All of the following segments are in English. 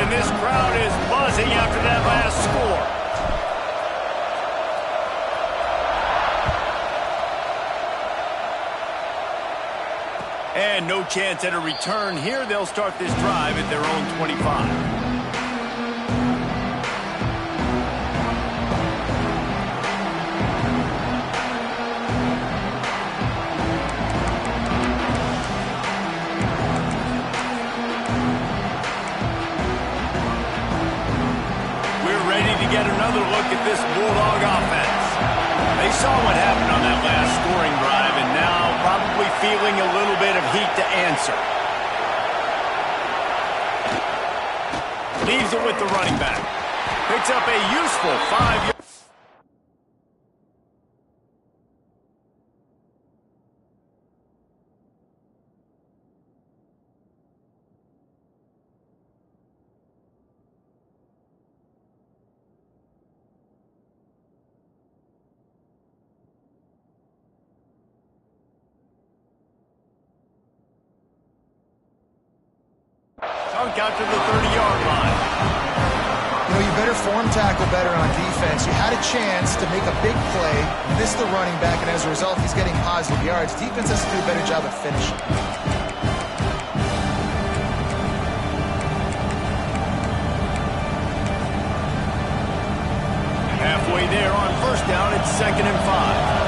and this crowd is buzzing after that last score. And no chance at a return here. They'll start this drive at their own 25. Get another look at this Bulldog offense. They saw what happened on that last scoring drive and now probably feeling a little bit of heat to answer. Leaves it with the running back. Picks up a useful 5 yards. Out to the 30-yard line. You know, you better form tackle better on defense. You had a chance to make a big play, missed the running back, and as a result, he's getting positive yards. Defense has to do a better job of finishing. Halfway there on first down, it's 2nd and 5.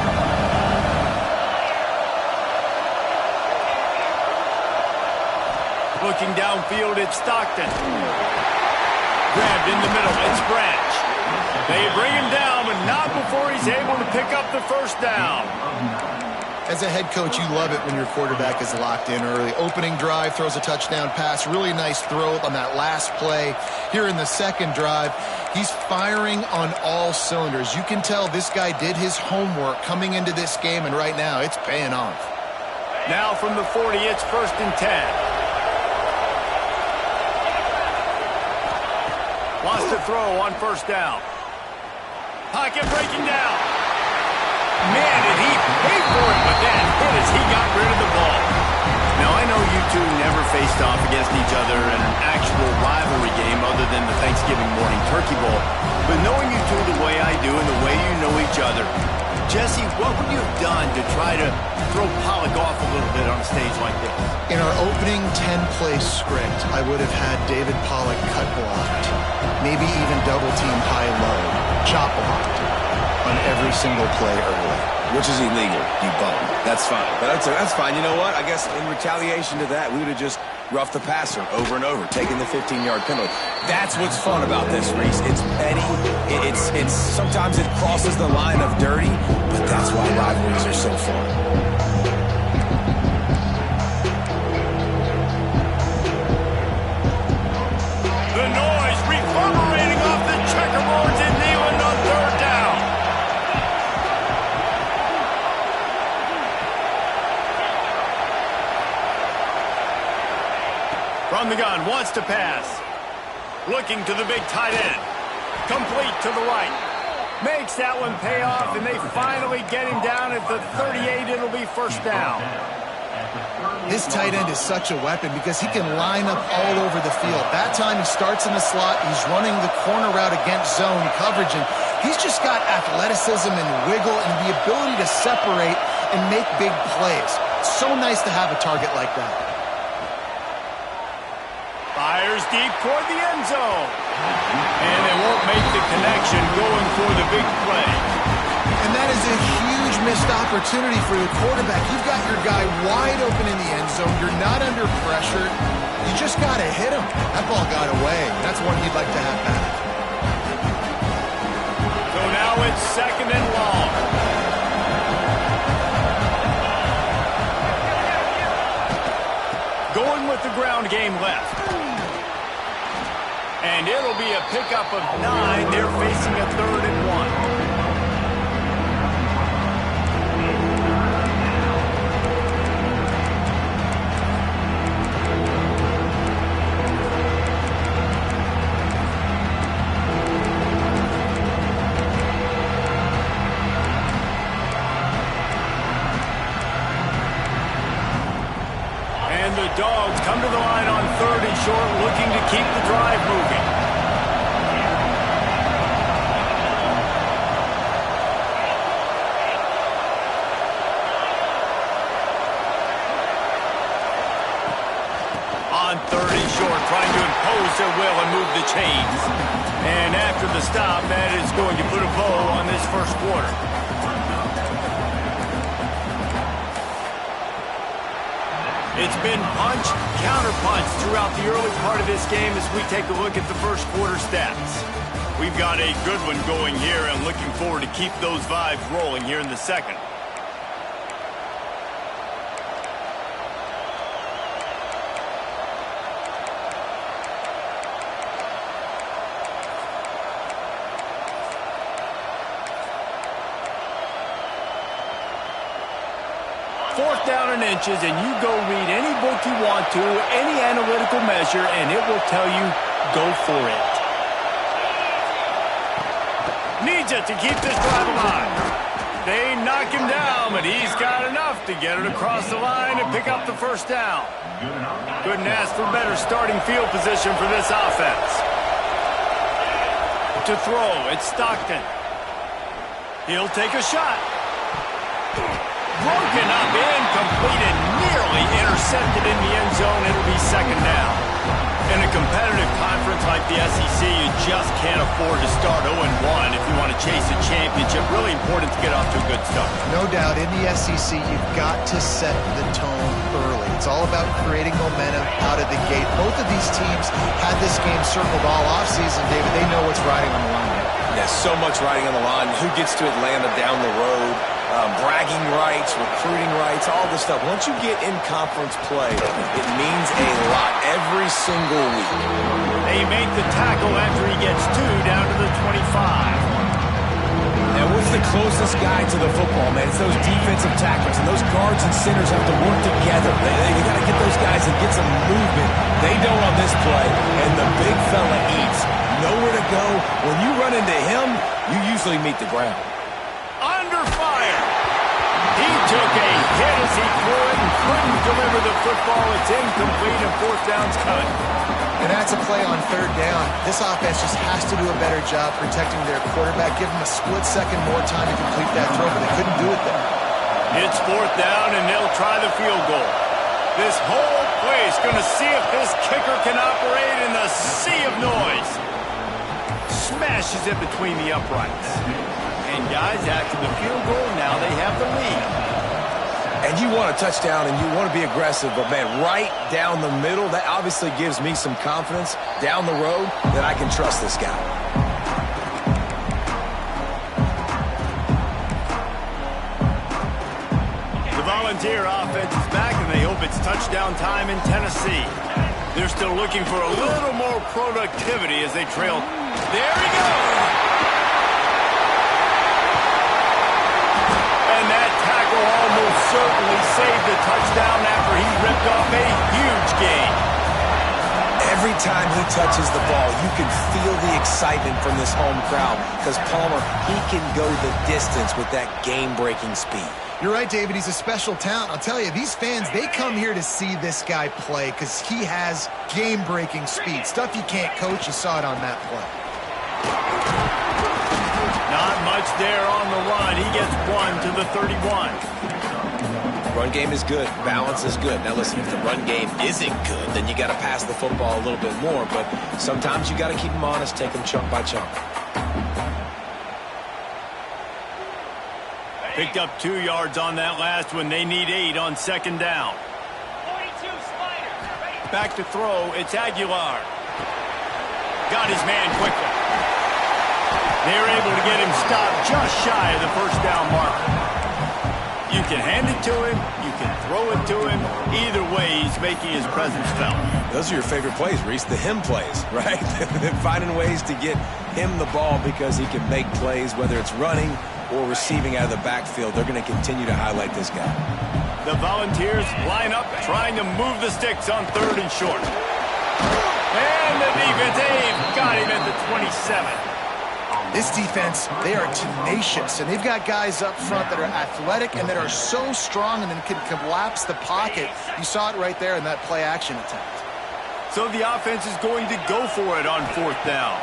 Looking downfield, it's Stockton. Grabbed in the middle, it's Branch. They bring him down, but not before he's able to pick up the first down. As a head coach, you love it when your quarterback is locked in early. Opening drive, throws a touchdown pass. Really nice throw on that last play. Here in the second drive, he's firing on all cylinders. You can tell this guy did his homework coming into this game, and right now it's paying off. Now from the 40, it's 1st and 10. Wants to throw on first down. Pocket breaking down. Man, did he pay for it with that hit as he got rid of the ball. Now, I know you two never faced off against each other in an actual rivalry game other than the Thanksgiving morning turkey bowl. But knowing you two the way I do and the way you know each other, Jesse, what would you have done to try to throw Pollock off a little bit on a stage like this? In our opening 10-play script, I would have had David Pollock cut blocked, maybe even double-team high-low, chop blocked on every single play early. Which is illegal, you bum. That's fine. But that's fine. You know what? I guess in retaliation to that, we would have just roughed the passer over and over, taking the 15-yard penalty. That's what's fun about this, Reese. It's petty. It's sometimes it crosses the line of dirty, but that's why rivalries are so fun. The noise reverberating off the checkerboards in Neyland on 3rd down. From the gun, wants to pass. Looking to the big tight end. Complete to the right. Makes that one pay off, and they finally get him down at the 38. It'll be first down. This tight end is such a weapon because he can line up all over the field. That time he starts in the slot, he's running the corner route against zone coverage, and he's just got athleticism and wiggle and the ability to separate and make big plays. It's so nice to have a target like that. Fires deep toward the end zone. And they won't make the connection going for the big play. And that is a huge missed opportunity for the quarterback. You've got your guy wide open in the end zone. You're not under pressure. You just got to hit him. That ball got away. That's one he'd like to have back. So now it's 2nd and long. Going with the ground game left. And it'll be a pickup of 9. They're facing a 3rd and 1. And the Dogs come to the line on 3rd and short, looking to keep the drive moving. On 3rd and short, trying to impose their will and move the chains. And after the stop, that is going to put a bow on this first quarter. It's been punch, counter-punch throughout the early part of this game as we take a look at the first quarter stats. We've got a good one going here and looking forward to keep those vibes rolling here in the second. Fourth down and inches, and you go read any book you want to, any analytical measure, and it will tell you, go for it. Needs it to keep this drive alive. They knock him down, but he's got enough to get it across the line and pick up the first down. Couldn't ask for better starting field position for this offense. To throw, it's Stockton. He'll take a shot. Broken up, incomplete, and nearly intercepted in the end zone. It'll be second down. In a competitive conference like the SEC, you just can't afford to start 0-1 if you want to chase a championship. Really important to get off to a good start. No doubt, in the SEC, you've got to set the tone early. It's all about creating momentum out of the gate. Both of these teams had this game circled all offseason, David. They know what's riding on the line. Yeah, so much riding on the line. Who gets to Atlanta down the road? Bragging rights, recruiting rights, all this stuff. Once you get in conference play, it means a lot every single week. They make the tackle after he gets 2 down to the 25. And what's the closest guy to the football, man? It's those defensive tackles, and those guards and centers have to work together. They got to get those guys and get some movement. They don't on this play, and the big fella eats. Nowhere to go. When you run into him, you usually meet the ground. Under fire. He took a hit as he threw it and couldn't deliver the football. It's incomplete and fourth down's cut. And that's a play on 3rd down. This offense just has to do a better job protecting their quarterback. Give them a split second more time to complete that throw, but they couldn't do it there. It's 4th down, and they'll try the field goal. This whole place going to see if this kicker can operate in the sea of noise. Smashes it between the uprights. And guys, after the field goal, now they have the lead. And you want a touchdown and you want to be aggressive, but man, right down the middle, that obviously gives me some confidence down the road that I can trust this guy. The Volunteer offense is back, and they hope it's touchdown time in Tennessee. They're still looking for a little more productivity as they trail. There he goes! And that tackle almost certainly saved the touchdown after he ripped off a huge gain. Every time he touches the ball, you can feel the excitement from this home crowd because Palmer, he can go the distance with that game-breaking speed. You're right, David. He's a special talent. I'll tell you, these fans, they come here to see this guy play because he has game-breaking speed. Stuff you can't coach. You saw it on that play. Not much there on the run. He gets 1 to the 31. Run game is good. Balance is good. Now listen, if the run game isn't good, then you got to pass the football a little bit more. But sometimes you got to keep them honest, take them chunk by chunk. Picked up 2 yards on that last one. They need 8 on 2nd down. 42 Slider. Back to throw. It's Aguilar. Got his man quickly. They're able to get him stopped just shy of the first down marker. You can hand it to him. You can throw it to him. Either way, he's making his presence felt. Those are your favorite plays, Reese, the him plays, right? Finding ways to get him the ball because he can make plays, whether it's running or receiving out of the backfield. They're going to continue to highlight this guy. The Volunteers line up, trying to move the sticks on 3rd and short. And the defense, they've got him at the 27. This defense, they are tenacious, and they've got guys up front that are athletic and that are so strong and then can collapse the pocket. You saw it right there in that play-action attempt. So the offense is going to go for it on 4th down.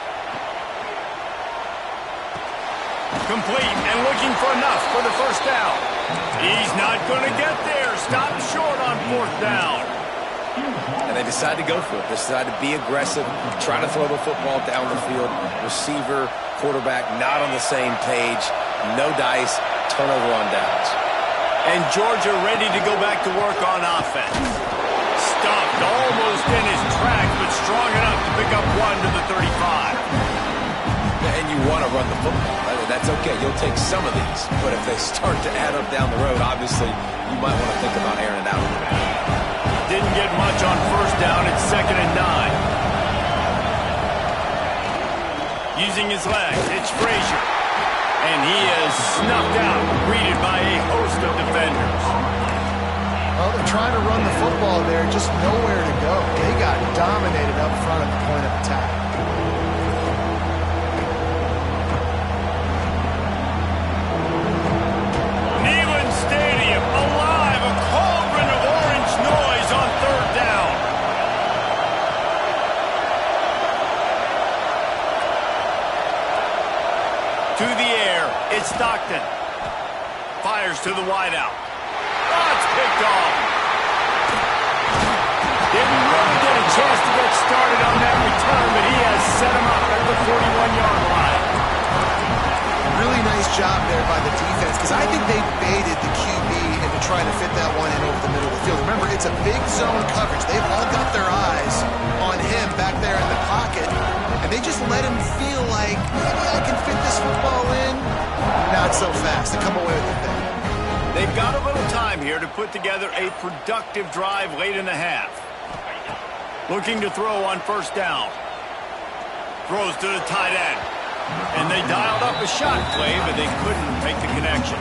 Complete and looking for enough for the first down. He's not going to get there. Stopped short on 4th down. And And they decide to go for it. They decide to be aggressive, try to throw the football down the field. Receiver, quarterback, not on the same page. No dice, turnover on downs. And Georgia ready to go back to work on offense. Stuffed almost in his tracks, but strong enough to pick up one to the 35. And you want to run the football. That's okay. You'll take some of these. But if they start to add up down the road, obviously, you might want to think about airing it out a little bit. Didn't get much on first down. It's 2nd and 9. Using his legs, it's Frazier. And he is snuffed out, greeted by a host of defenders. Well, they're trying to run the football there, just nowhere to go. They got dominated up front at the point of attack. Neyland Stadium, alive, a cauldron of orange noise on 3rd down. To the air, it's Stockton. Fires to the wideout. Oh, it's picked off. Didn't really get a chance to get started on that return, but he has set him up at the 41-yard line. Really nice job there by the defense, because I think they baited the QB into trying to fit that one in over the middle of the field. Remember, it's a big zone coverage. They've all got their eyes on him back there in the pocket, and they just let him feel like, maybe I can fit this football in. Not so fast. They come away with it then. They've got a little time here to put together a productive drive late in the half. Looking to throw on first down. Throws to the tight end. And they dialed up a shot play, but they couldn't make the connection.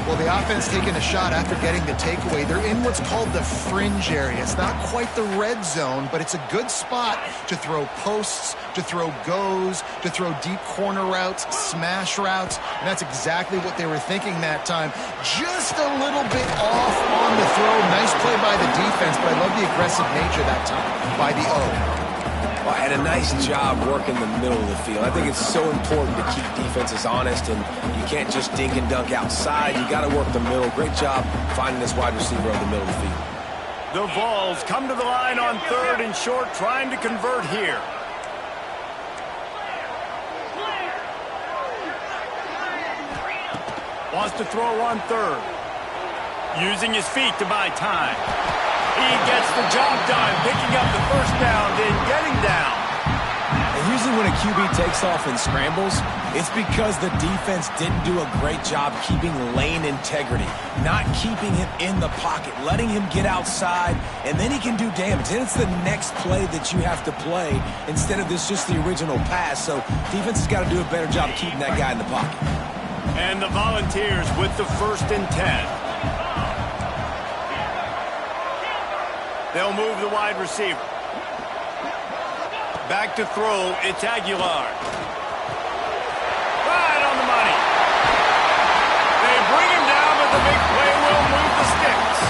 Well, the offense taking a shot after getting the takeaway. They're in what's called the fringe area. It's not quite the red zone, but it's a good spot to throw posts, to throw goes, to throw deep corner routes, smash routes. And that's exactly what they were thinking that time. Just a little bit off on the throw. Nice play by the defense, but I love the aggressive nature that time by the O. Well, and a nice job working the middle of the field. I think it's so important to keep defenses honest, and you can't just dink and dunk outside. You got to work the middle. Great job finding this wide receiver on the middle of the field. The Vols come to the line on 3rd and short, trying to convert here. Wants to throw on 3rd. Using his feet to buy time. He gets the job done, picking up the first down, then getting down. And usually when a QB takes off and scrambles, it's because the defense didn't do a great job keeping lane integrity, not keeping him in the pocket, letting him get outside, and then he can do damage. And it's the next play that you have to play instead of this just the original pass. So defense has got to do a better job of keeping that guy in the pocket. And the Volunteers with the 1st and 10. They'll move the wide receiver. Back to throw, it's Aguilar. Right on the money. They bring him down, but the big play will move the sticks.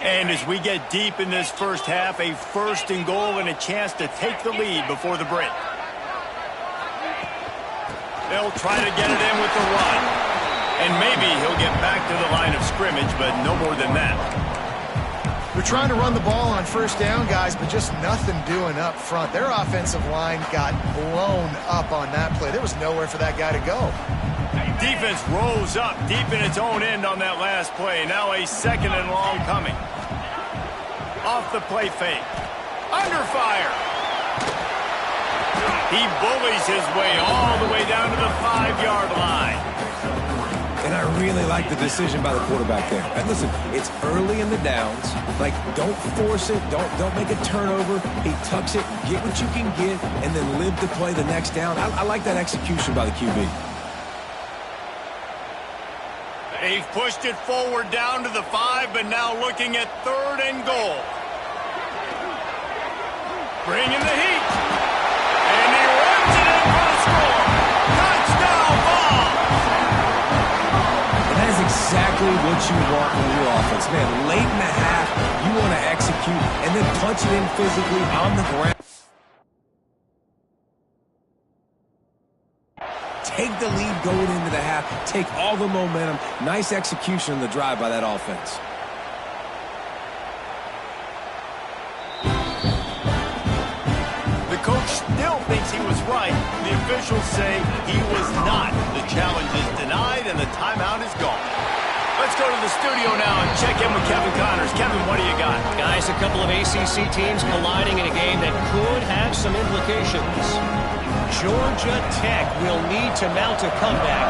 And as we get deep in this first half, a 1st and goal and a chance to take the lead before the break. They'll try to get it in with the run. And maybe he'll get back to the line of scrimmage, but no more than that. They're trying to run the ball on first down, guys, but just nothing doing up front. Their offensive line got blown up on that play. There was nowhere for that guy to go. Defense rolls up deep in its own end on that last play. Now a 2nd and long coming. Off the play fake. Under fire. He bullies his way all the way down to the 5-yard line. And I really like the decision by the quarterback there. And listen, it's early in the downs. Like, don't force it. Don't make a turnover. He tucks it, get what you can get, and then live to play the next down. I like that execution by the QB. They've pushed it forward down to the 5, but now looking at 3rd and goal. Bringing the heat. And he runs it in for the score. Touchdown, Vols! exactly what you want from your offense. Man, late in the half, you want to execute and then punch it in physically on the ground. Take the lead going into the half. Take all the momentum. Nice execution on the drive by that offense. The coach still thinks he was right. The officials say he was not. The challenge is denied and the timeout is gone. Let's go to the studio now and check in with Kevin Connors. Kevin, what do you got? Guys, a couple of ACC teams colliding in a game that could have some implications. Georgia Tech will need to mount a comeback,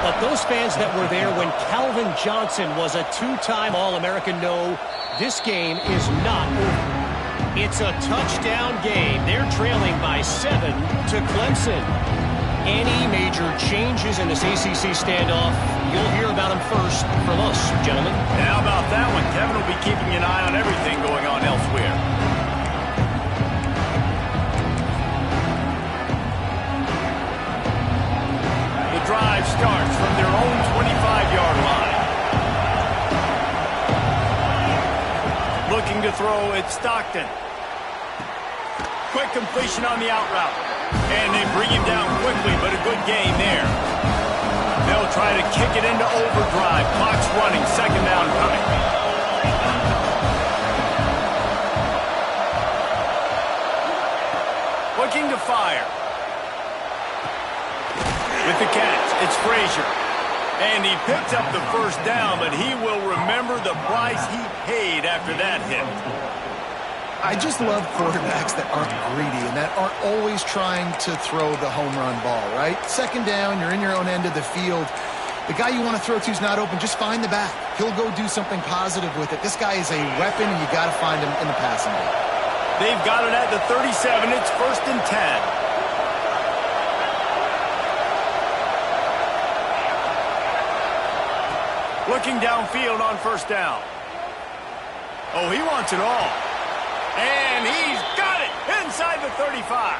but those fans that were there when Calvin Johnson was a two-time All-American know this game is not over. It's a touchdown game. They're trailing by 7 to Clemson. Any major changes in this ACC standoff, you'll hear about them first from us, gentlemen. And how about that one? Kevin will be keeping an eye on everything going on elsewhere. The drive starts from their own 25-yard line. Looking to throw, it's Stockton. Quick completion on the out route. And they bring him down quickly, but a good gain there. They'll try to kick it into overdrive. Clock's running, second down coming. Looking to fire. With the catch, it's Frazier. And he picks up the first down, but he will remember the price he paid after that hit. I just love quarterbacks that aren't greedy and that aren't always trying to throw the home run ball, right? Second down, you're in your own end of the field. The guy you want to throw to is not open. Just find the back. He'll go do something positive with it. This guy is a weapon, and you got to find him in the passing game. They've got it at the 37. It's 1st and 10. Looking downfield on first down. Oh, he wants it all. And he's got it inside the 35.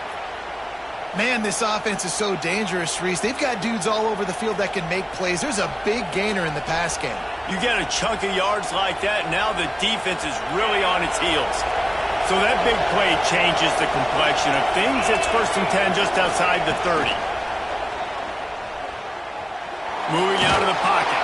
Man, this offense is so dangerous, Reese. They've got dudes all over the field that can make plays. There's a big gainer in the pass game. You get a chunk of yards like that, now the defense is really on its heels. So that big play changes the complexion of things. It's 1st and 10 just outside the 30. Moving out of the pocket.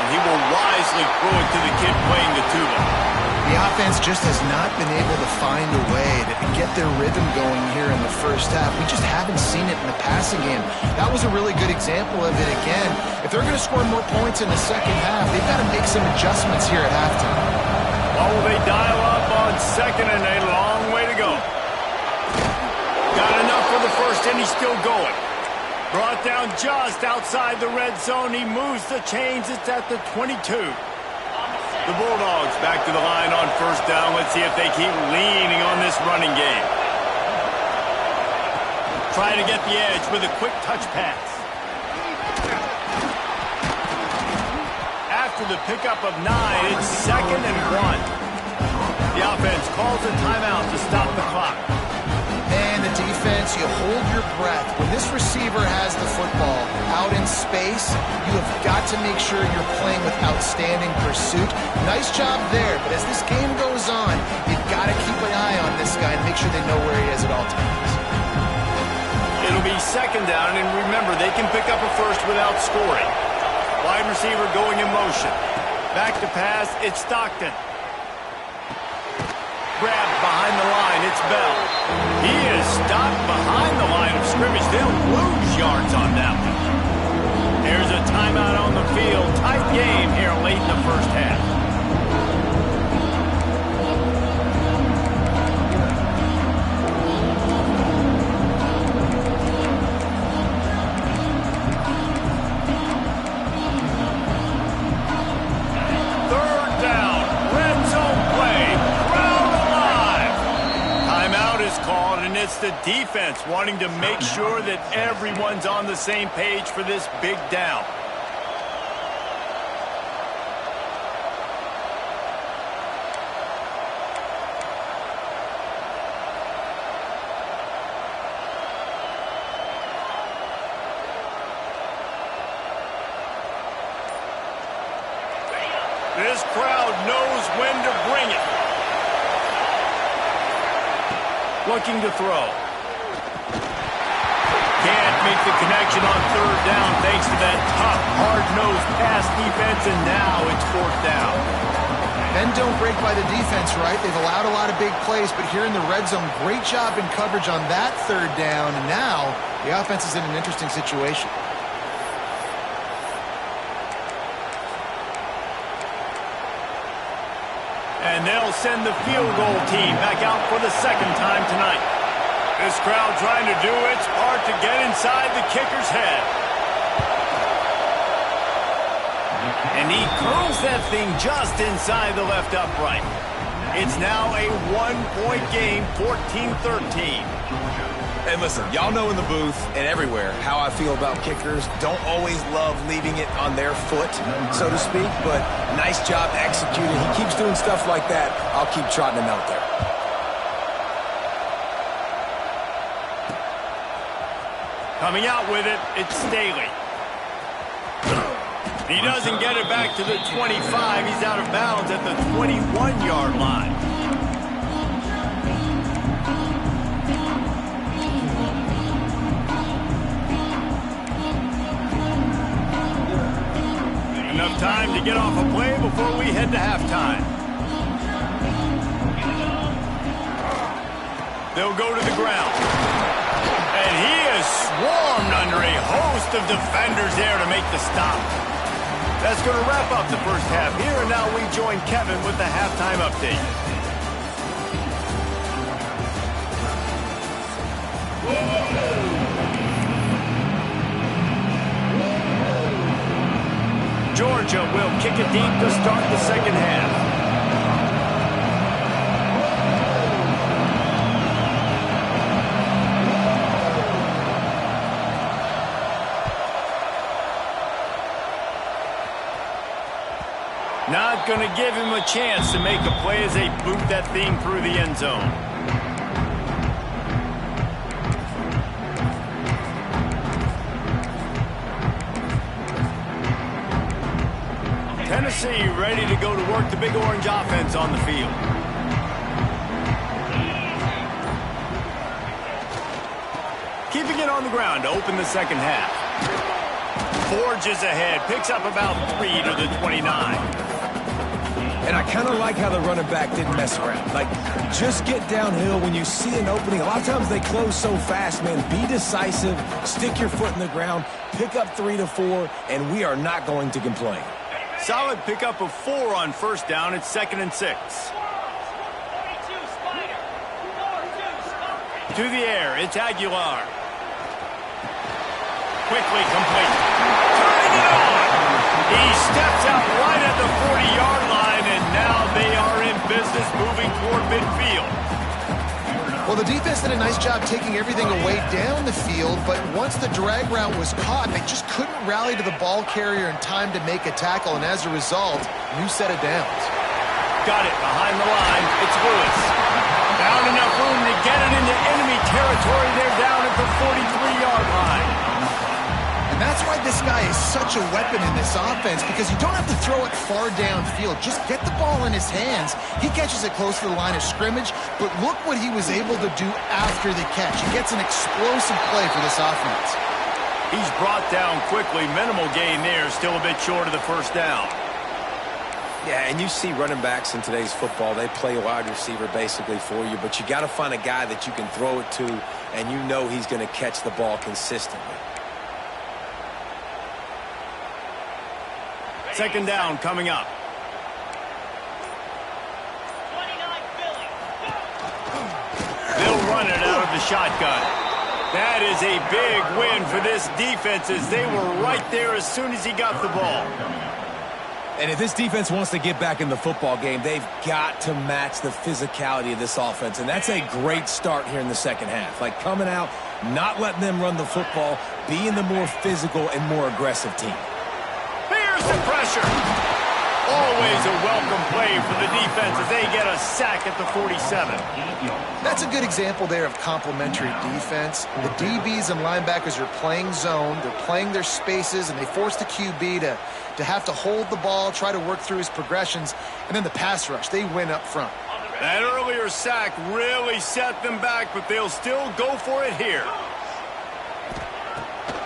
And he will wisely throw it to the kid playing the tuba. The offense just has not been able to find a way to get their rhythm going here in the first half. We just haven't seen it in the passing game. That was a really good example of it again. If they're going to score more points in the second half, they've got to make some adjustments here at halftime. Oh, they dial up on second and a long way to go. Got enough for the first and he's still going. Brought down just outside the red zone. He moves the chains. It's at the 22. The Bulldogs back to the line on first down. Let's see if they keep leaning on this running game. Trying to get the edge with a quick touch pass. After the pickup of 9, it's 2nd and 1. The offense calls a timeout to stop the clock. Man, the defense, you hold your breath. When this receiver has the football out in space, you have got to make sure you're playing with outstanding pursuit. Nice job there, but as this game goes on, you've got to keep an eye on this guy and make sure they know where he is at all times. It'll be second down, and remember, they can pick up a first without scoring. Wide receiver going in motion. Back to pass, it's Stockton. Grabbed behind the line, it's Bell. He is stopped behind the line of scrimmage. They'll lose yards on that one. There's a timeout on the field. Tight game here late in the first half. It's the defense wanting to make sure that everyone's on the same page for this big down. This crowd knows when to bring it. Looking to throw. Can't make the connection on third down thanks to that tough, hard-nosed pass defense, and now it's fourth down. Men don't break by the defense, right? They've allowed a lot of big plays, but here in the red zone, great job in coverage on that third down, and now the offense is in an interesting situation. And they'll send the field goal team back out for the second time tonight. This crowd trying to do its part to get inside the kicker's head. And he curls that thing just inside the left upright. It's now a one-point game, 14-13. And listen, y'all know in the booth and everywhere how I feel about kickers. Don't always love leaving it on their foot, so to speak, but nice job executing. He keeps doing stuff like that. I'll keep trotting him out there. Coming out with it, it's Staley. He doesn't get it back to the 25. He's out of bounds at the 21-yard line. Enough time to get off a play before we head to halftime. They'll go to the ground. And he is swarmed under a host of defenders there to make the stop. That's going to wrap up the first half here, and now we join Kevin with the halftime update. Georgia will kick it deep to start the second half. Not going to give him a chance to make a play as they boot that thing through the end zone. Tennessee ready to go to work the Big Orange offense on the field. Keeping it on the ground to open the second half. Forges ahead, picks up about 3 to the 29. And I kind of like how the running back didn't mess around. Like, just get downhill when you see an opening. A lot of times they close so fast, man. Be decisive, stick your foot in the ground, pick up 3 to 4, and we are not going to complain. Solid pickup of 4 on first down. It's 2nd and 6. To the air, it's Aguilar. Quickly complete. Turning it on. He steps out right at the 40-yard line, and now they are in business moving toward midfield. Well, the defense did a nice job taking everything away down the field, but once the drag route was caught, they just couldn't rally to the ball carrier in time to make a tackle, and as a result, new set of downs. Got it behind the line. It's Lewis. Found enough room to get it into enemy territory. They're down at the 43-yard line. And that's why this guy is such a weapon in this offense, because you don't have to throw it far downfield. Just get the ball in his hands. He catches it close to the line of scrimmage, but look what he was able to do after the catch. He gets an explosive play for this offense. He's brought down quickly. Minimal gain there. Still a bit short of the first down. Yeah, and you see running backs in today's football, they play a wide receiver basically for you, but you got to find a guy that you can throw it to, and you know he's going to catch the ball consistently. Second down coming up. They'll run it out of the shotgun. That is a big win for this defense, as they were right there as soon as he got the ball. And if this defense wants to get back in the football game, they've got to match the physicality of this offense. And that's a great start here in the second half. Like, coming out, not letting them run the football, being the more physical and more aggressive team. Here's the pressure. Always a welcome play for the defense as they get a sack at the 47. That's a good example there of complementary defense. The DBs and linebackers are playing zone, they're playing their spaces, and they force the QB to have to hold the ball, try to work through his progressions, and then the pass rush, they win up front. That earlier sack really set them back, but they'll still go for it here.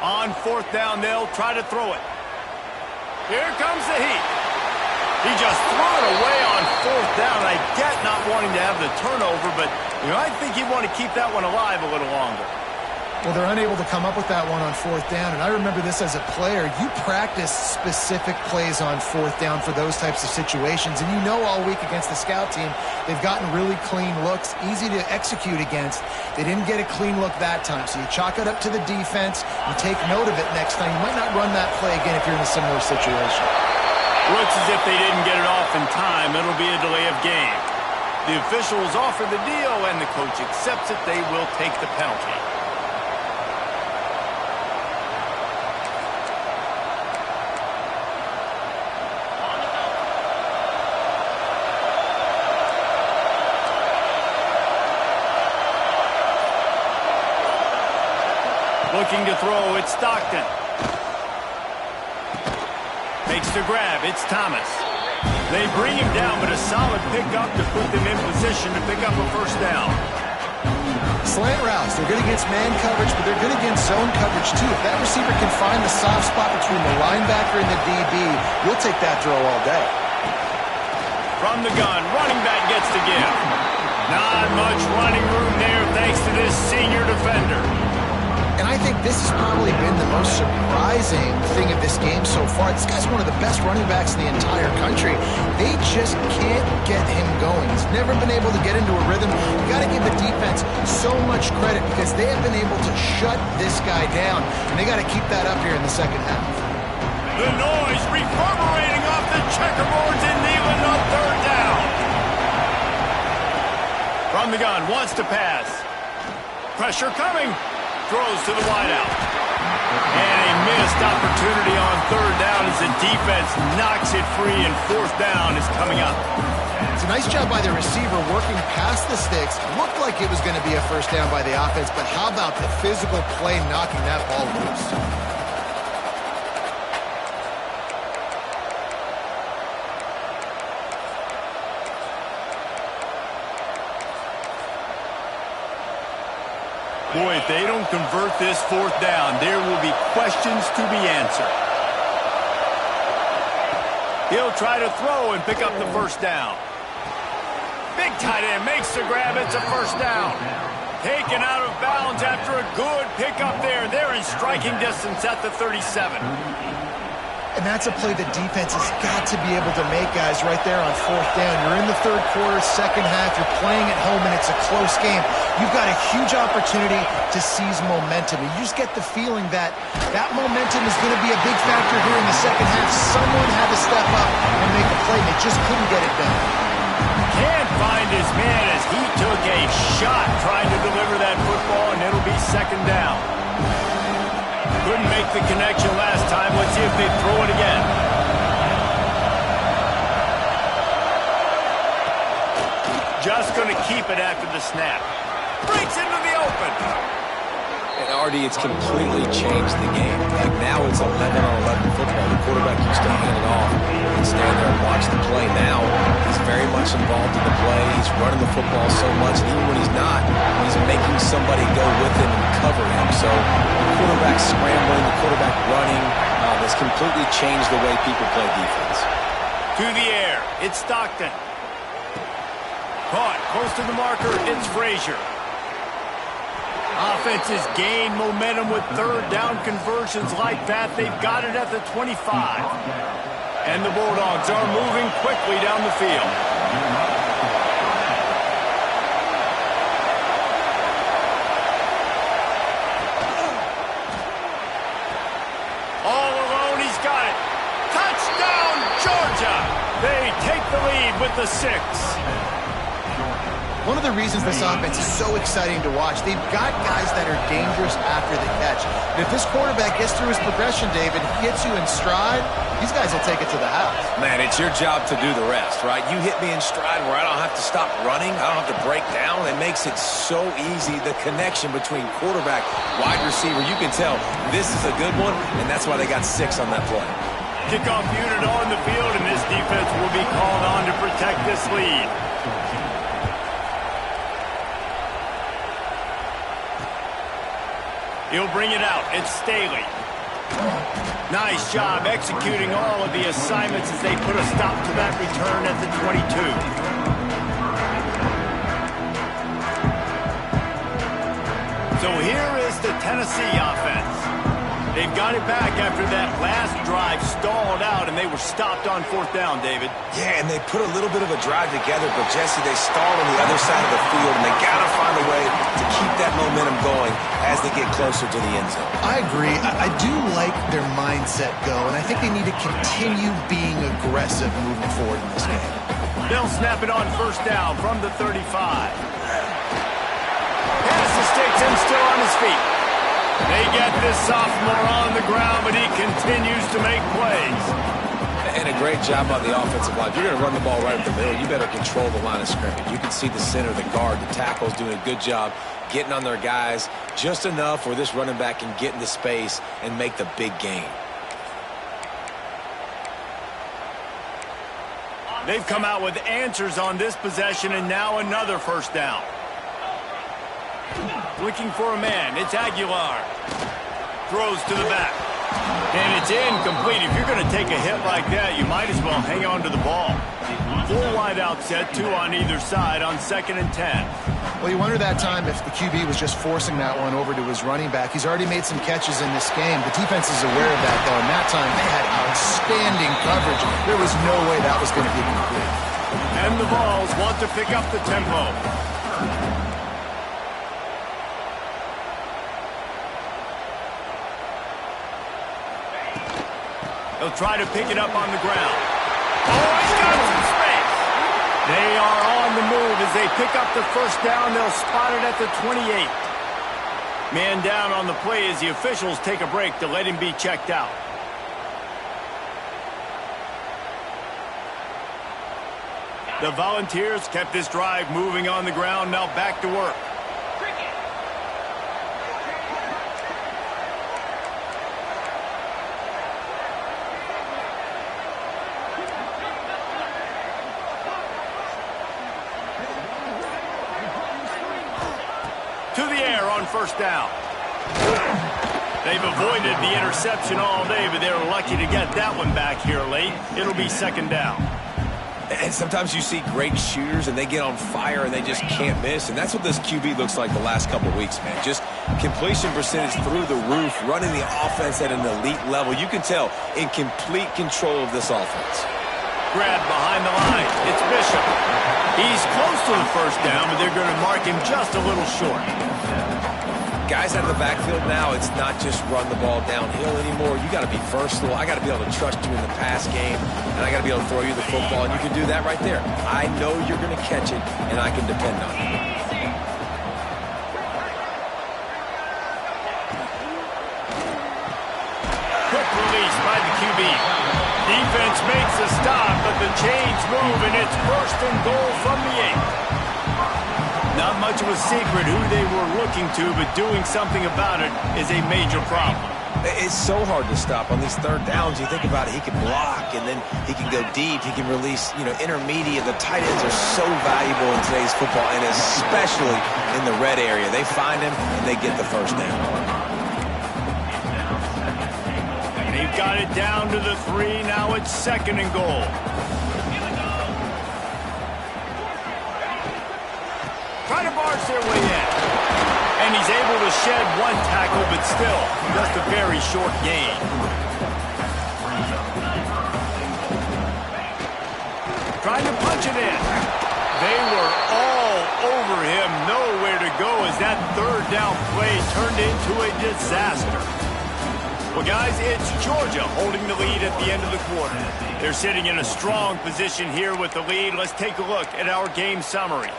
On fourth down, they'll try to throw it. Here comes the heat. He just threw it away on fourth down. I get not wanting to have the turnover, but I think he'd want to keep that one alive a little longer. Well, they're unable to come up with that one on fourth down, and I remember this as a player. You practice specific plays on fourth down for those types of situations, and you know all week against the scout team, they've gotten really clean looks, easy to execute against. They didn't get a clean look that time, so you chalk it up to the defense. You take note of it next time. You might not run that play again if you're in a similar situation. Looks as if they didn't get it off in time. It'll be a delay of game. The officials offer the deal, and the coach accepts it. They will take the penalty. Looking to throw, it's Stockton. Makes the grab, it's Thomas. They bring him down, but a solid pickup to put them in position to pick up a first down. Slant routes, they're good against man coverage, but they're good against zone coverage too. If that receiver can find the soft spot between the linebacker and the DB, you'll take that throw all day. From the gun, running back gets to give. Not much running room there thanks to this senior defender. And I think this has probably been the most surprising thing of this game so far. This guy's one of the best running backs in the entire country. They just can't get him going. He's never been able to get into a rhythm. You got to give the defense so much credit because they have been able to shut this guy down. And they got to keep that up here in the second half. The noise reverberating off the checkerboards in Neyland on third down. From the gun, wants to pass. Pressure coming. Throws to the wideout. And a missed opportunity on third down as the defense knocks it free and fourth down is coming up. It's a nice job by the receiver working past the sticks. Looked like it was going to be a first down by the offense, but how about the physical play knocking that ball loose? Boy, if they don't convert this fourth down, there will be questions to be answered. He'll try to throw and pick up the first down. Big tight end makes the grab. It's a first down. Taken out of bounds after a good pickup there. They're in striking distance at the 37. And that's a play the defense has got to be able to make, guys, right there on fourth down. You're in the third quarter, second half. You're playing at home, and it's a close game. You've got a huge opportunity to seize momentum. And you just get the feeling that that momentum is going to be a big factor here in the second half. Someone had to step up and make a play. They just couldn't get it done. Can't find his man as he took a shot trying to deliver that football, and it'll be second down. Couldn't make the connection last time. Let's see if they throw it again. Just going to keep it after the snap. Breaks into the open. And Artie, it's completely changed the game. Like now it's 11-on-11 football. The quarterback used to hand it off and stand there and watch the play. Now he's very much involved in the play. He's running the football so much, and even when he's not, he's making somebody go with him and cover him. So the quarterback scrambling, the quarterback running, has completely changed the way people play defense. To the air, it's Stockton. Caught close to the marker, it's Frazier. Offenses gain momentum with third down conversions like that. They've got it at the 25. And the Bulldogs are moving quickly down the field. All alone, he's got it. Touchdown, Georgia! They take the lead with the 6. One of the reasons this offense is so exciting to watch, they've got guys that are dangerous after the catch. And if this quarterback gets through his progression, David, hits you in stride, these guys will take it to the house. Man, it's your job to do the rest, right? You hit me in stride where I don't have to stop running. I don't have to break down. It makes it so easy. The connection between quarterback, wide receiver, you can tell this is a good one, and that's why they got 6 on that play. Kickoff unit on the field, and this defense will be called on to protect this lead. He'll bring it out. It's Staley. Nice job executing all of the assignments as they put a stop to that return at the 22. So here is the Tennessee offense. They've got it back after that last drive stalled out, and they were stopped on 4th down, David. Yeah, and they put a little bit of a drive together, but, Jesse, they stalled on the other side of the field, and they got to find a way to keep that momentum going as they get closer to the end zone. I agree. I do like their mindset, go, and I think they need to continue being aggressive moving forward in this game. They'll snap it on 1st down from the 35. Pass to Sticks and still on his feet. They get this sophomore on the ground, but he continues to make plays. And a great job on the offensive line. If you're going to run the ball right up the middle, you better control the line of scrimmage. You can see the center, the guard, the tackles doing a good job getting on their guys just enough where this running back can get into space and make the big gain. They've come out with answers on this possession, and now another 1st down. Looking for a man. It's Aguilar. Throws to the back. And it's incomplete. If you're going to take a hit like that, you might as well hang on to the ball. 4 wide out set, 2 on either side on 2nd and 10. Well, you wonder that time if the QB was just forcing that one over to his running back. He's already made some catches in this game. The defense is aware of that, though, and that time they had outstanding coverage. There was no way that was going to be complete. And the Vols want to pick up the tempo. They'll try to pick it up on the ground. Oh, he's got some space. They are on the move as they pick up the 1st down. They'll spot it at the 28. Man down on the play as the officials take a break to let him be checked out. The Volunteers kept this drive moving on the ground. Now back to work. To the air on 1st down. They've avoided the interception all day, but they were lucky to get that one back here late. It'll be 2nd down. And sometimes you see great shooters, and they get on fire, and they just can't miss. And that's what this QB looks like the last couple of weeks, man. Just completion percentage through the roof, running the offense at an elite level. You can tell in complete control of this offense. Grab behind the line. It's Bishop. He's close to the 1st down, but they're going to mark him just a little short. Guys out of the backfield now, it's not just run the ball downhill anymore. You got to be versatile. I got to be able to trust you in the pass game, and I got to be able to throw you the football, and you can do that right there. I know you're going to catch it, and I can depend on it. Quick release by the QB. Defense makes a stop, but the chains move, and it's 1st and goal from the 8. Not much of a secret who they were looking to, but doing something about it is a major problem. It's so hard to stop on these 3rd downs. You think about it, he can block, and then he can go deep. He can release, intermediate. The tight ends are so valuable in today's football, and especially in the red area. They find him, and they get the 1st down. They've got it down to the 3. Now it's 2nd and goal. Try to barge their way in. And he's able to shed 1 tackle, but still just a very short gain. Trying to punch it in. They were all over him. Nowhere to go as that 3rd down play turned into a disaster. Well, guys, it's Georgia holding the lead at the end of the quarter. They're sitting in a strong position here with the lead. Let's take a look at our game summary.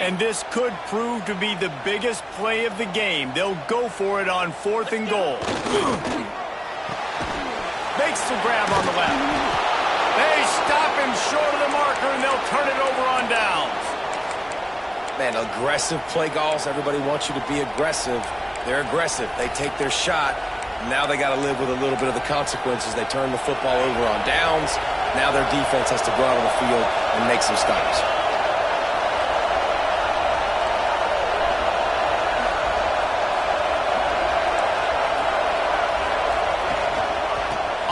And this could prove to be the biggest play of the game. They'll go for it on 4th and goal. Makes the grab on the left. They stop him short of the marker, and they'll turn it over on downs. Man, aggressive play calls. Everybody wants you to be aggressive. They're aggressive. They take their shot. Now they got to live with a little bit of the consequences. They turn the football over on downs. Now their defense has to go out on the field and make some stops.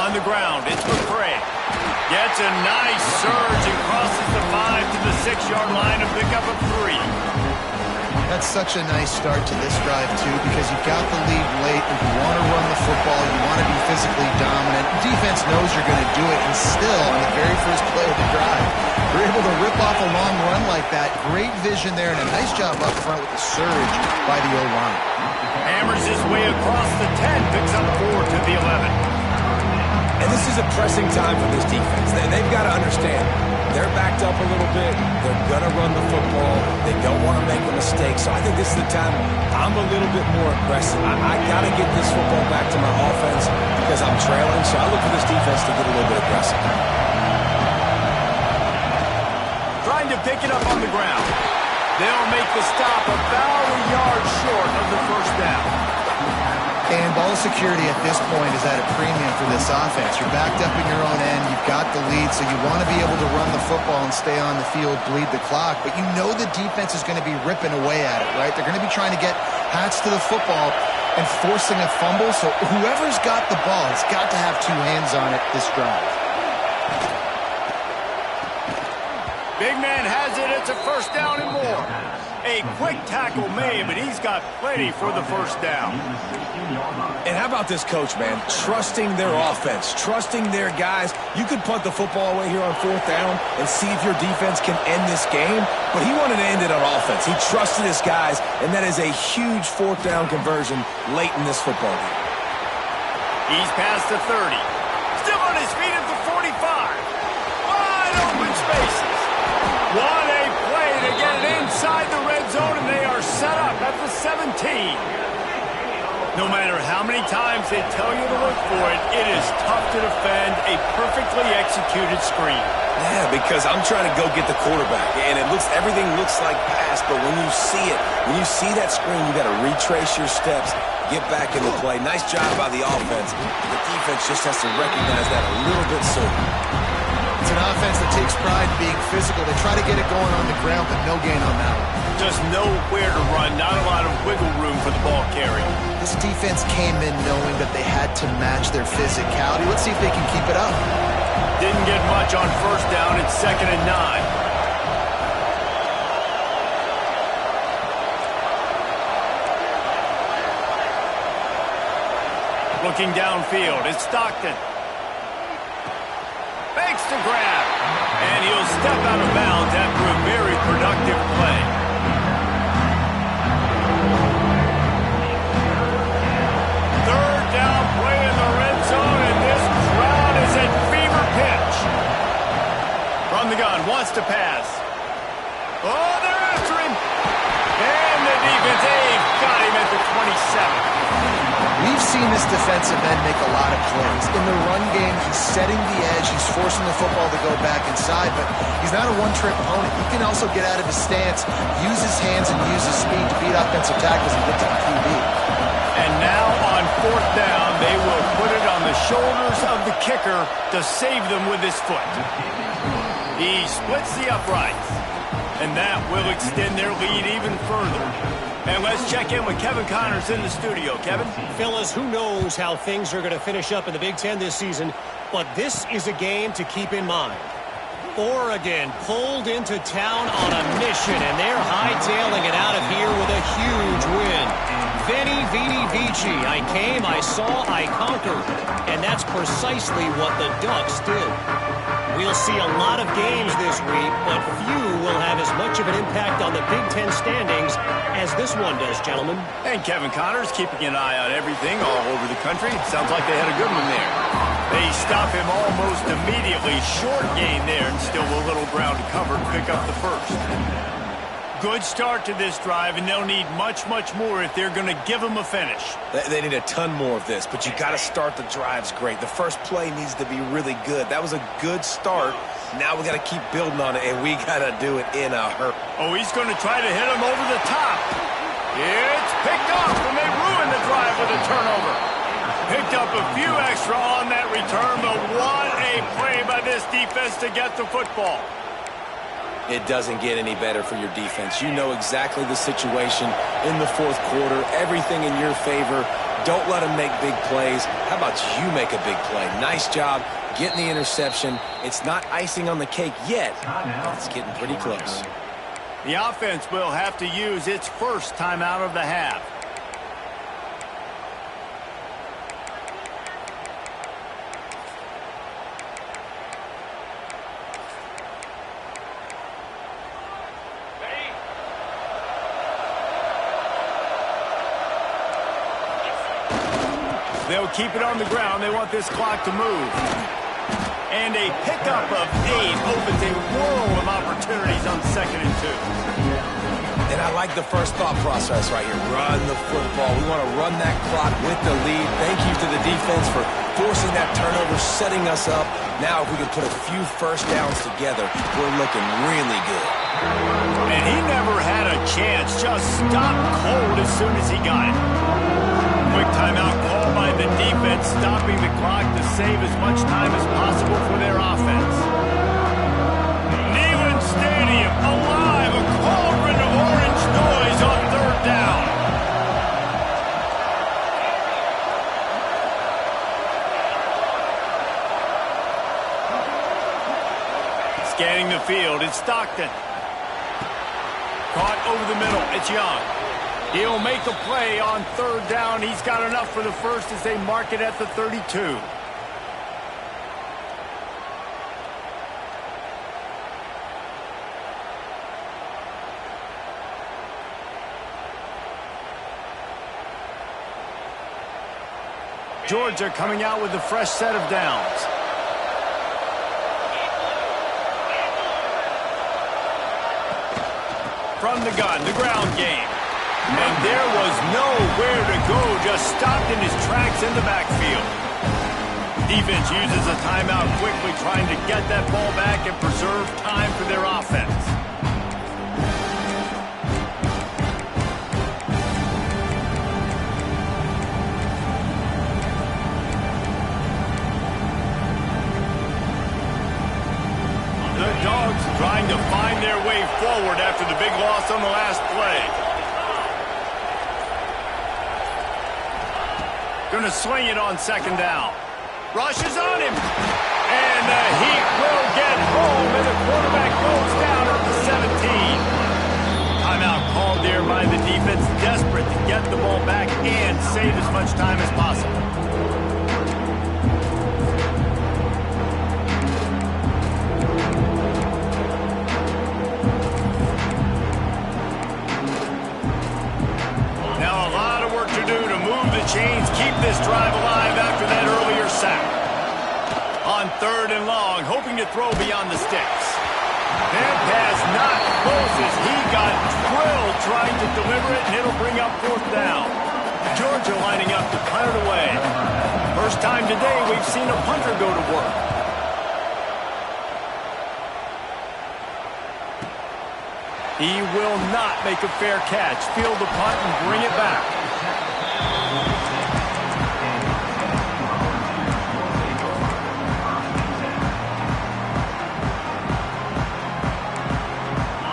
On the ground, it's McCray. Gets a nice surge and crosses the 5 to the 6-yard line to pick up a 3. That's such a nice start to this drive, too, because you've got the lead late, and you want to run the football, you want to be physically dominant. The defense knows you're going to do it, and still, on the very first play of the drive, you're able to rip off a long run like that. Great vision there, and a nice job up front with the surge by the O-line. Hammers his way across the 10, picks up 4 to the 11. And this is a pressing time for this defense. They've got to understand, they're backed up a little bit. They're going to run the football. They don't want to make a mistake. So I think this is the time I'm a little bit more aggressive. I got to get this football back to my offense because I'm trailing. So I look for this defense to get a little bit aggressive. Trying to pick it up on the ground. They'll make the stop about a yard short of the first down. And ball security at this point is at a premium for this offense. You're backed up in your own end. You've got the lead, so you want to be able to run the football and stay on the field, bleed the clock. But you know the defense is going to be ripping away at it, right? They're going to be trying to get Hats to the football and forcing a fumble. So whoever's got the ball has got to have 2 hands on it this drive. Big man has it. It's a first down and more. A quick tackle made, but he's got plenty for the first down. And how about this coach, man? Trusting their offense, trusting their guys. You could punt the football away here on 4th down and see if your defense can end this game, but he wanted to end it on offense. He trusted his guys, and that is a huge 4th down conversion late in this football game. He's past the 30. Still on his feet at the 45. Wide open spaces. What a play to get it inside the red zone, and they are set up at the 17. No matter how many times they tell you to look for it, it is tough to defend a perfectly executed screen. Yeah, because I'm trying to go get the quarterback, and everything looks like pass, but when you see it, when you see that screen, you got to retrace your steps, get back in the play. Nice job by the offense. The defense just has to recognize that a little bit sooner. It's an offense that takes pride in being physical. They try to get it going on the ground, but no gain on that one. Just nowhere to run, not a lot of wiggle room for the ball carry. This defense came in knowing that they had to match their physicality. Let's see if they can keep it up. Didn't get much on first down. It's 2nd and 9. Looking downfield, it's Stockton. Makes the grab, and he'll step out of bounds after a very productive play. Third down play in the red zone, and this crowd is at fever pitch. From the gun, wants to pass. Oh, they're after him. And the defense, they've got him at the 27. We've seen this defensive end make a lot of plays. In the run game, he's setting the edge. He's forcing the football to go back inside, but he's not a one-trick opponent. He can also get out of his stance, use his hands, and use his speed to beat offensive tackles and get to the QB. And now on 4th down, they will put it on the shoulders of the kicker to save them with his foot. He splits the uprights, and that will extend their lead even further. And let's check in with Kevin Connors in the studio. Kevin? Fellas, who knows how things are going to finish up in the Big Ten this season, but this is a game to keep in mind. Oregon pulled into town on a mission, and they're hightailing it out of here with a huge win. Veni, Vidi, Vici. I came, I saw, I conquered. And that's precisely what the Ducks did. We'll see a lot of games this week, but few will have as much of an impact on the Big Ten standings as this one does, gentlemen. And Kevin Connors keeping an eye on everything all over the country. Sounds like they had a good one there. They stop him almost immediately. Short gain there, and still a little ground to cover to pick up the first. Good start to this drive, and they'll need much, much more if they're going to give them a finish. They need a ton more of this, but you got to start the drives great. The first play needs to be really good. That was a good start. Now we got to keep building on it, and we got to do it in a hurry. Oh, he's going to try to hit him over the top. It's picked off, and they ruin the drive with a turnover. Picked up a few extra on that return, but what a play by this defense to get the football. It doesn't get any better for your defense. You know exactly the situation in the fourth quarter, everything in your favor. Don't let them make big plays. How about you make a big play? Nice job getting the interception. It's not icing on the cake yet, but it's getting pretty close. The offense will have to use its first timeout of the half. They'll keep it on the ground. They want this clock to move. And a pickup of 8 opens a world of opportunities on 2nd and 2. And I like the first thought process right here. Run the football. We want to run that clock with the lead. Thank you to the defense for forcing that turnover, setting us up. Now if we can put a few first downs together, we're looking really good. And he never had a chance. Just stopped cold as soon as he got it. Quick timeout called by the defense, stopping the clock to save as much time as possible for their offense. Neyland Stadium alive, a cauldron of orange noise on 3rd down. Scanning the field, it's Stockton. Caught over the middle, it's Young. He'll make a play on 3rd down. He's got enough for the first as they mark it at the 32. Georgia coming out with a fresh set of downs. From the gun, the ground game. And there was nowhere to go, just stopped in his tracks in the backfield. Defense uses a timeout quickly, trying to get that ball back and preserve time for their offense. The Dogs trying to find their way forward after the big loss on the last play. Going to swing it on 2nd down. Rushes on him. And the Heat will get home, and the quarterback goes down at the 17. Timeout called there by the defense, desperate to get the ball back and save as much time as possible. Now a lot of work to do to move the chains, keep this drive alive after that earlier sack. On 3rd and long, hoping to throw beyond the sticks. That pass not close as he got drilled trying to deliver it, and it'll bring up 4th down. Georgia lining up to punt it away. First time today we've seen a punter go to work. He will not make a fair catch. Field the punt and bring it back.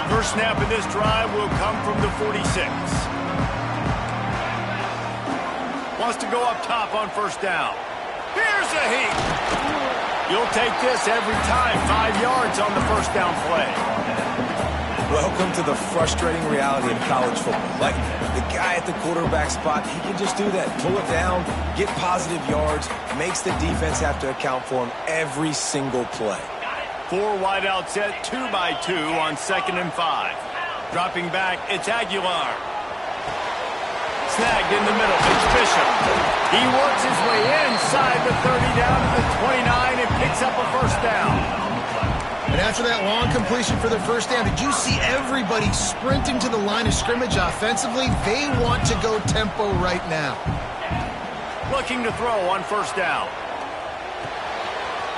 First snap of this drive will come from the 46. Wants to go up top on 1st down. Here's a Heat. You'll take this every time. 5 yards on the 1st down play. Welcome to the frustrating reality of college football. Like, the guy at the quarterback spot, he can just do that. Pull it down, get positive yards, makes the defense have to account for him every single play. 4 wide out set, 2 by 2 on 2nd and 5. Dropping back, it's Aguilar. Snagged in the middle, it's Bishop. He works his way inside the 30 down to the 29 and picks up a 1st down. And after that long completion for the first down, did you see everybody sprinting to the line of scrimmage offensively? They want to go tempo right now. Looking to throw on first down.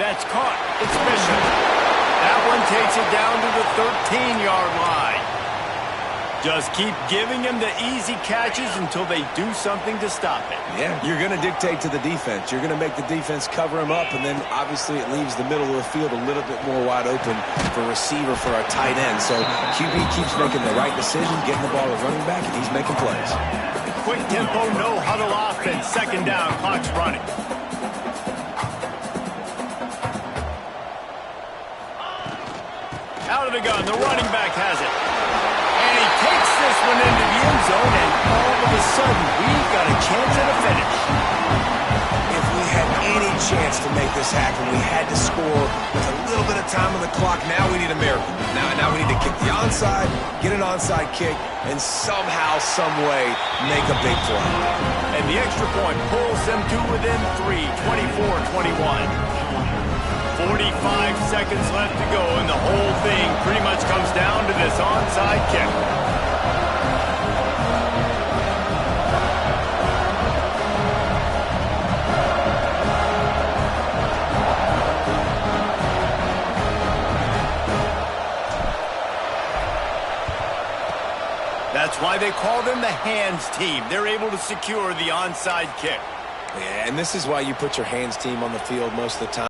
That's caught. It's Bishop. That one takes it down to the 13-yard line. Just keep giving him the easy catches until they do something to stop it. Yeah, you're going to dictate to the defense. You're going to make the defense cover him up, and then obviously it leaves the middle of the field a little bit more wide open for receiver for our tight end. So QB keeps making the right decision, getting the ball to running back, and he's making plays. Quick tempo, no huddle offense. Second down, clock's running. Out of the gun, the running back has it. And he takes this one into the end zone, and all of a sudden, we've got a chance at a finish. If we had any chance to make this happen, we had to score with a little bit of time on the clock. Now we need a miracle. Now we need to kick the onside, get an onside kick, and somehow, some way, make a big play. And the extra point pulls them to within 3, 24-21. 45 seconds left to go, and the whole thing pretty much comes down to this onside kick. That's why they call them the hands team. They're able to secure the onside kick. Yeah, and this is why you put your hands team on the field most of the time.